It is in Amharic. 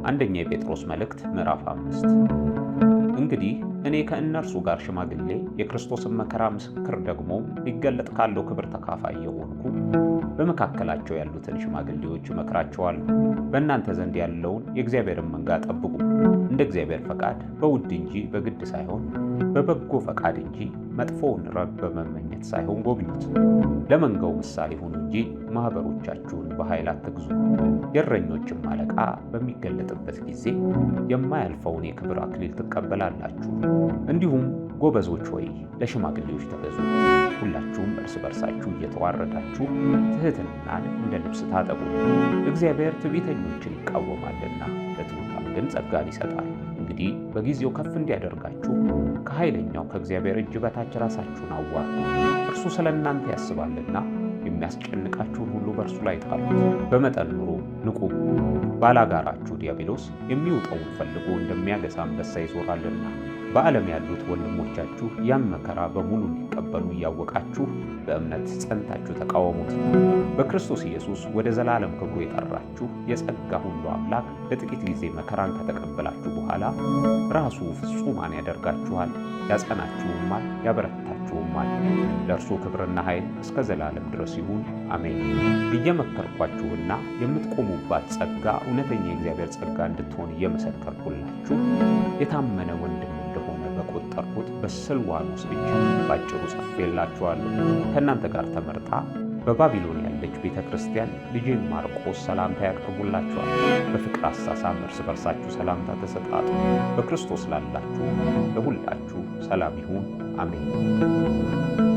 አንደኛ የጴጥሮስ መልእክት ምዕራፍ 5። እንግዲህ እኔ ከእነርሱ ጋር ሽማግሌ የክርስቶስን መከራ ምስክር ደግሞ ሊገለጥ ካለው ክብር ተካፋይ የሆንኩ በመካከላቸው ያሉትን ሽማግሌዎች እመክራቸዋለሁ። በእናንተ ዘንድ ያለውን የእግዚአብሔርን መንጋ ጠብቁ፣ እንደ እግዚአብሔር ፈቃድ በውድ እንጂ በግድ ሳይሆን በበጎ ፈቃድ እንጂ መጥፎውን ረብ በመመኘት ሳይሆን ጎብኙት። ለመንጋው ምሳሌ ሁኑ እንጂ ማኅበሮቻችሁን በኃይል አትግዙ። የእረኞችም አለቃ በሚገለጥበት ጊዜ የማያልፈውን የክብር አክሊል ትቀበላላችሁ። እንዲሁም ጎበዞች ሆይ ለሽማግሌዎች ተገዙ። ሁላችሁም እርስ በርሳችሁ እየተዋረዳችሁ ትሕትናን እንደ ልብስ ታጠቁ። እግዚአብሔር ትዕቢተኞችን ይቃወማልና ለትሑታን ግን ጸጋን ይሰጣል። እንግዲህ በጊዜው ከፍ እንዲያደርጋችሁ ከኃይለኛው ከእግዚአብሔር እጅ በታች ራሳችሁን አዋርዱ። እርሱ ስለ እናንተ ያስባልና የሚያስጨንቃችሁን ሁሉ በእርሱ ላይ ጣሉት። በመጠን ኑሩ፣ ንቁ። ባላጋራችሁ ዲያብሎስ የሚውጠውን ፈልጎ እንደሚያገሣ አንበሳ ይዞራልና። በዓለም ያሉት ወንድሞቻችሁ ያን መከራ በሙሉ እንዲቀበሉ እያወቃችሁ በእምነት ጸንታችሁ ተቃወሙት። በክርስቶስ ኢየሱስ ወደ ዘላለም ክብሩ የጠራችሁ የጸጋ ሁሉ አምላክ ለጥቂት ጊዜ መከራን ከተቀበላችሁ በኋላ ራሱ ፍጹማን ያደርጋችኋል፣ ያጸናችሁማል፣ ያበረታችሁማል። ለእርሱ ክብርና ኃይል እስከ ዘላለም ድረስ ይሁን፣ አሜን። እየመከርኳችሁና የምትቆሙባት ጸጋ እውነተኛ የእግዚአብሔር ጸጋ እንድትሆን እየመሰከርኩላችሁ የታመነ ወንድም እንደሆነ በቆጠርኩት በስልዋኖስ እጅ ባጭሩ ጽፌላችኋለሁ። ከእናንተ ጋር ተመርጣ በባቢሎን ያለች ቤተ ክርስቲያን ልጄን ማርቆስ ሰላምታ ያቀርቡላችኋል። በፍቅር አሳሳም እርስ በርሳችሁ ሰላምታ ተሰጣጡ። በክርስቶስ ላላችሁ ለሁላችሁ ሰላም ይሁን፣ አሜን።